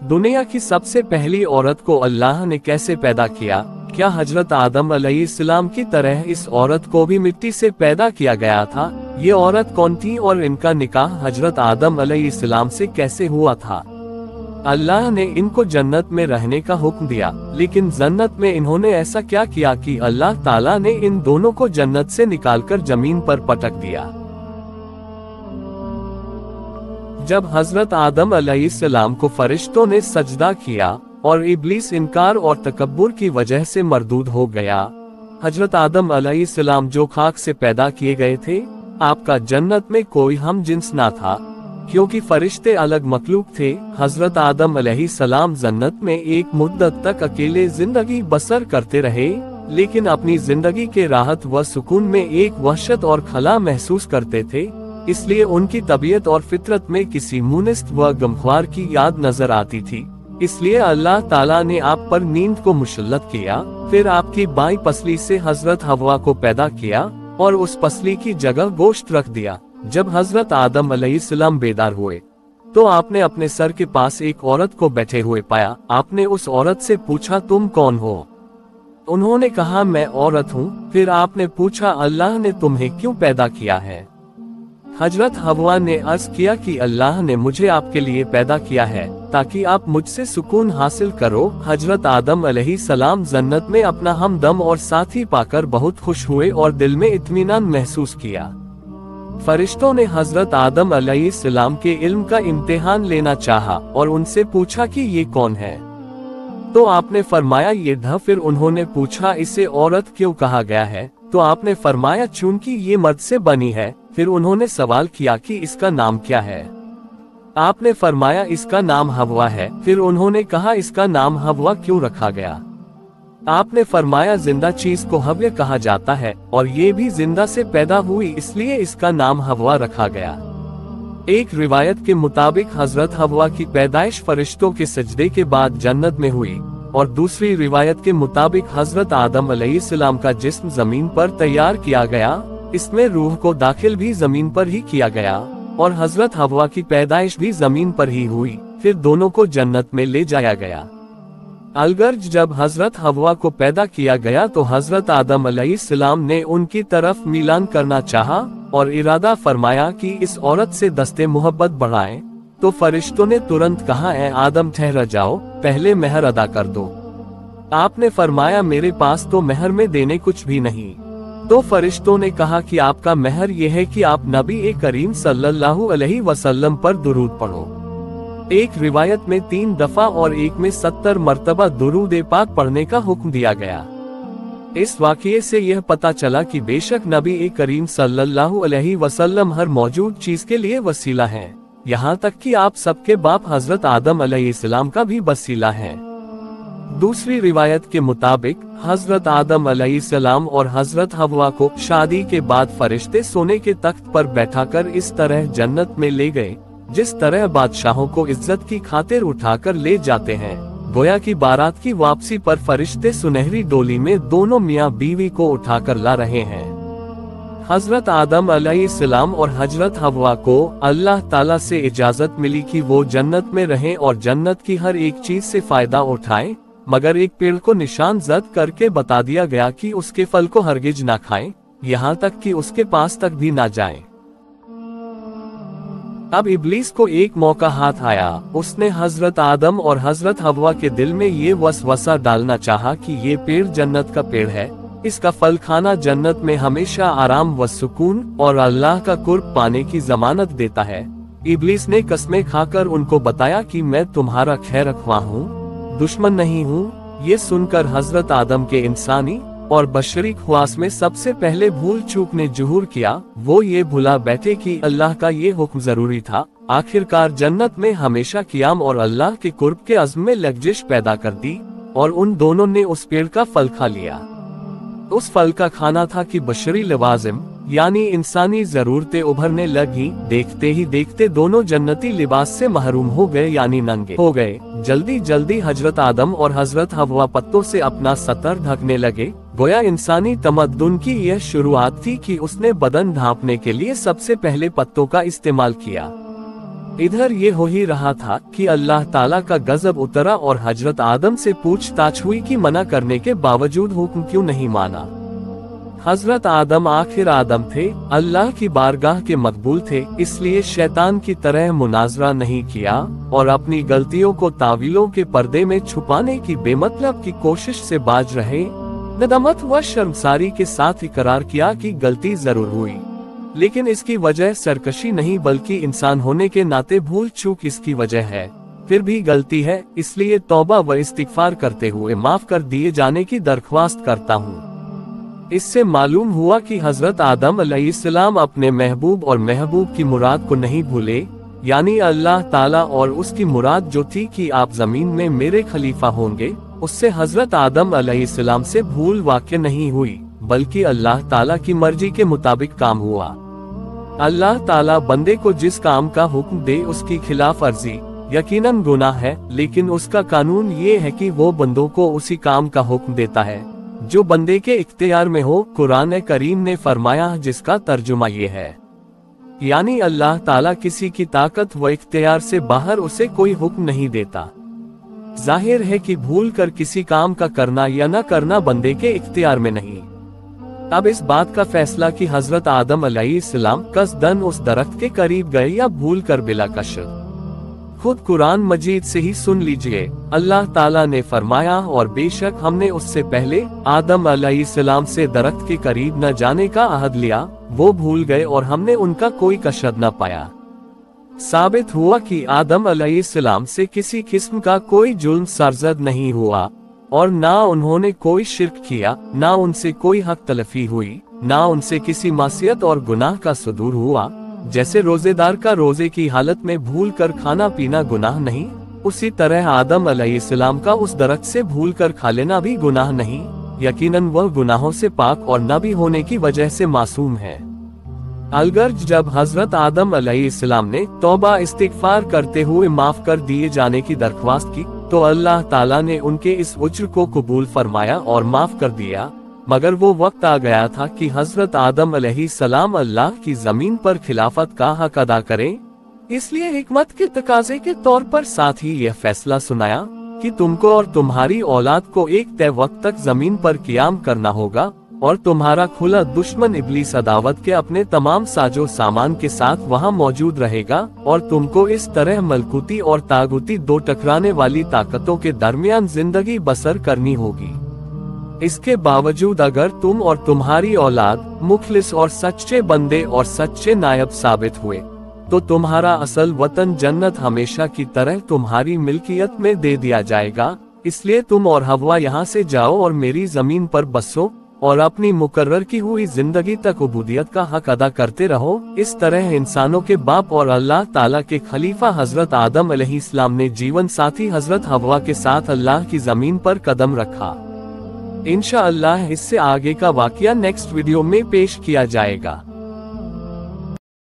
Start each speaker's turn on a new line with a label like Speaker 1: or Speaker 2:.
Speaker 1: दुनिया की सबसे पहली औरत को अल्लाह ने कैसे पैदा किया? क्या हजरत आदम अलैहिस्सलाम की तरह इस औरत को भी मिट्टी से पैदा किया गया था? ये औरत कौन थी और इनका निकाह हजरत आदम अलैहिस्सलाम से कैसे हुआ था? अल्लाह ने इनको जन्नत में रहने का हुक्म दिया, लेकिन जन्नत में इन्होंने ऐसा क्या किया कि अल्लाह ताला ने इन दोनों को जन्नत से निकालकर जमीन पर पटक दिया? जब हजरत आदम अलैहिस्सलाम को फरिश्तों ने सजदा किया और इब्लीस इनकार और तकब्बुर की वजह से मरदूद हो गया। हजरत आदम अलैहिस्सलाम जो खाक से पैदा किए गए थे, आपका जन्नत में कोई हम जिन्स ना था, क्योंकि फरिश्ते अलग मखलूक थे। हजरत आदम अलैहिस्सलाम जन्नत में एक मुद्दत तक अकेले जिंदगी बसर करते रहे, लेकिन अपनी जिंदगी के राहत व सुकून में एक वहशत और खला महसूस करते थे। इसलिए उनकी तबीयत और फितरत में किसी मुनिस्त व गमख्वार की याद नजर आती थी। इसलिए अल्लाह ताला ने आप पर नींद को मुसल्लत किया, फिर आपकी बाईं पसली से हजरत हवा को पैदा किया और उस पसली की जगह गोश्त रख दिया। जब हजरत आदम अलैहिस्सलाम बेदार हुए तो आपने अपने सर के पास एक औरत को बैठे हुए पाया। आपने उस औरत से पूछा, तुम कौन हो? उन्होंने कहा, मैं औरत हूँ। फिर आपने पूछा, अल्लाह ने तुम्हें क्यों पैदा किया है? हजरत हवा ने अर्ज किया कि अल्लाह ने मुझे आपके लिए पैदा किया है ताकि आप मुझसे सुकून हासिल करो। हजरत आदम अलैहिस्सलाम जन्नत में अपना हमदम और साथी पाकर बहुत खुश हुए और दिल में इत्मीनान महसूस किया। फरिश्तों ने हजरत आदम अलैहिस्सलाम के इल्म का इम्तिहान लेना चाहा और उनसे पूछा कि ये कौन है? तो आपने फरमाया, ये ढ। फिर उन्होंने पूछा, इसे औरत क्यों कहा गया है? तो आपने फरमाया, चूंकि ये मर्द से बनी है। फिर उन्होंने सवाल किया कि इसका नाम क्या है? आपने फरमाया, इसका नाम हवा है। फिर उन्होंने कहा, इसका नाम हवा क्यों रखा गया? आपने फरमाया, जिंदा चीज को हव्य कहा जाता है और ये भी जिंदा से पैदा हुई, इसलिए इसका नाम हवा रखा गया। एक रिवायत के मुताबिक हजरत हवा की पैदाइश फरिश्तों के सजदे के बाद जन्नत में हुई और दूसरी रिवायत के मुताबिक हजरत आदम अलैहिस्सलाम का जिस्म जमीन पर तैयार किया गया, इसमें रूह को दाखिल भी जमीन पर ही किया गया और हजरत हवा की पैदाइश भी जमीन पर ही हुई। फिर दोनों को जन्नत में ले जाया गया। अलगर्ज जब हजरत हवा को पैदा किया गया तो हजरत आदम अलैहिस्सलाम ने उनकी तरफ मिलान करना चाहा और इरादा फरमाया कि इस औरत से दस्ते मोहब्बत बढ़ाएं। तो फरिश्तों ने तुरंत कहा, ए आदम ठहर जाओ, पहले मेहर अदा कर दो। आपने फरमाया, मेरे पास तो मेहर में देने कुछ भी नहीं। तो फरिश्तों ने कहा कि आपका मेहर यह है कि आप नबी करीम सल्लल्लाहु अलैहि वसल्लम पर दुरूद पढ़ो। एक रिवायत में 3 दफा और एक में 70 मर्तबा दुरूद पाक पढ़ने का हुक्म दिया गया। इस वाक़ये से यह पता चला कि बेशक नबी करीम सल्लल्लाहु अलैहि वसल्लम हर मौजूद चीज के लिए वसीला हैं, यहाँ तक कि आप सबके बाप हजरत आदम अलैहिस्सलाम का भी वसीला है। दूसरी रिवायत के मुताबिक हजरत आदम अलैहिस्सलाम और हजरत हवा को शादी के बाद फरिश्ते सोने के तख्त पर बैठाकर इस तरह जन्नत में ले गए जिस तरह बादशाहों को इज्जत की खातिर उठाकर ले जाते हैं। गोया की बारात की वापसी पर फरिश्ते सुनहरी डोली में दोनों मियाँ बीवी को उठाकर ला रहे हैं। हजरत आदम अलैहिस्सलाम और हजरत हवा को अल्लाह ताला से इजाजत मिली कि वो जन्नत में रहें और जन्नत की हर एक चीज से फायदा उठाएं, मगर एक पेड़ को निशान जद करके बता दिया गया कि उसके फल को हरगिज ना खाएं, यहाँ तक कि उसके पास तक भी ना जाएं। अब इब्लीस को एक मौका हाथ आया। उसने हजरत आदम और हजरत हवा के दिल में ये वसवसा डालना चाहा कि ये पेड़ जन्नत का पेड़ है, इसका फल खाना जन्नत में हमेशा आराम व सुकून और अल्लाह का कुर्ब पाने की जमानत देता है। इब्लीस ने कसमें खाकर उनको बताया कि मैं तुम्हारा खैर ख्वाह हूँ, दुश्मन नहीं हूँ। ये सुनकर हजरत आदम के इंसानी और बशरी ख्वास में सबसे पहले भूल चूक ने जुहूर किया। वो ये भुला बैठे कि अल्लाह का ये हुक्म जरूरी था। आखिरकार जन्नत में हमेशा कियाम और अल्लाह के कुर्ब के अज़्म में लग्जिश पैदा कर दी और उन दोनों ने उस पेड़ का फल खा लिया। उस फल का खाना था कि बशरी लवाजिम यानी इंसानी जरूरतें उभरने लगी। देखते ही देखते दोनों जन्नती लिबास से महरूम हो गए यानी नंगे हो गए। जल्दी जल्दी हजरत आदम और हजरत हवा पत्तों से अपना सतर ढकने लगे। गोया इंसानी तमद्दुन की यह शुरुआत थी कि उसने बदन ढांपने के लिए सबसे पहले पत्तों का इस्तेमाल किया। इधर ये हो ही रहा था कि अल्लाह ताला का गजब उतरा और हजरत आदम से पूछताछ हुई कि मना करने के बावजूद हुक्म क्यों नहीं माना। हजरत आदम आखिर आदम थे, अल्लाह की बारगाह के मकबूल थे, इसलिए शैतान की तरह मुनाजरा नहीं किया और अपनी गलतियों को तावीलों के पर्दे में छुपाने की बेमतलब की कोशिश से बाज रहे। नदमत व शर्मसारी के साथ इकरार किया कि गलती जरूर हुई, लेकिन इसकी वजह सरकशी नहीं बल्कि इंसान होने के नाते भूल चूक इसकी वजह है। फिर भी गलती है, इसलिए तौबा व इस्तिगफार करते हुए माफ कर दिए जाने की दरख्वास्त करता हूँ। इससे मालूम हुआ कि हजरत आदम अलैहिस्सलाम अपने महबूब और महबूब की मुराद को नहीं भूले, यानी अल्लाह ताला, और उसकी मुराद जो थी कि आप जमीन में मेरे खलीफा होंगे, उससे हजरत आदम अलैहिस्सलाम से भूल वाक़या नहीं हुई, बल्कि अल्लाह ताला की मर्जी के मुताबिक काम हुआ। अल्लाह ताला बंदे को जिस काम का हुक्म दे उसकी खिलाफ वर्जी यकीनन गुनाह है, लेकिन उसका कानून ये है कि वो बंदों को उसी काम का हुक्म देता है जो बंदे के इख्तियार में हो। कुरान करीम ने फरमाया, जिसका तर्जुमा ये है, यानी अल्लाह ताला किसी की ताकत व इख्तियार से बाहर उसे कोई हुक्म नहीं देता। जाहिर है कि भूल कर किसी काम का करना या न करना बंदे के इख्तियार में नहीं। अब इस बात का फैसला कि हजरत आदम अलैहिस्सलाम कसदन उस दरख्त के करीब गए या भूल कर बिला कशर, खुद कुरान मजीद से ही सुन लीजिए। अल्लाह ताला ने फरमाया, और बेशक हमने उससे पहले आदम अलैहिस्सलाम से दरख्त के करीब न जाने का अहद लिया, वो भूल गए और हमने उनका कोई कसद न पाया। साबित हुआ कि आदम अलैहिस्सलाम से किसी किस्म का कोई जुल्म सरजद नहीं हुआ और ना उन्होंने कोई शिर्क किया, ना उनसे कोई हक तलफी हुई, ना उनसे किसी मासियत और गुनाह का सुदूर हुआ। जैसे रोजेदार का रोजे की हालत में भूल कर खाना पीना गुनाह नहीं, उसी तरह आदम अलैहिस्सलाम का उस दरख्त से भूल कर खा लेना भी गुनाह नहीं। यकीनन वह गुनाहों से पाक और नबी होने की वजह से मासूम है। अलगर्ज जब हजरत आदम अलैहिस्सलाम ने तौबा इस्तिगफार करते हुए माफ कर दिए जाने की दरख्वास्त की, तो अल्लाह ताला ने उनके इस उज्र को कबूल फरमाया और माफ कर दिया। मगर वो वक्त आ गया था कि हजरत आदम अलैहिस्सलाम अल्लाह की जमीन पर खिलाफत का हक अदा करें। इसलिए हिकमत के तकाजे के तौर पर साथ ही यह फैसला सुनाया कि तुमको और तुम्हारी औलाद को एक तय वक्त तक जमीन पर क़ियाम करना होगा और तुम्हारा खुला दुश्मन इब्लीस अदावत के अपने तमाम साजो सामान के साथ वहाँ मौजूद रहेगा और तुमको इस तरह मलकुती और तागुती दो टकराने वाली ताकतों के दरमियान जिंदगी बसर करनी होगी। इसके बावजूद अगर तुम और तुम्हारी औलाद मुखलिस और सच्चे बंदे और सच्चे नायब साबित हुए, तो तुम्हारा असल वतन जन्नत हमेशा की तरह तुम्हारी मिल्कियत में दे दिया जाएगा। इसलिए तुम और हवा यहाँ से जाओ और मेरी जमीन पर बसो और अपनी मुकर्रर की हुई जिंदगी तक उबूदियत का हक अदा करते रहो। इस तरह इंसानों के बाप और अल्लाह ताला के खलीफा हजरत आदम अलैहिस्सलाम ने जीवन साथी हजरत हवा के साथ अल्लाह की जमीन पर कदम रखा। इंशाअल्लाह इससे आगे का वाकया नेक्स्ट वीडियो में पेश किया जाएगा।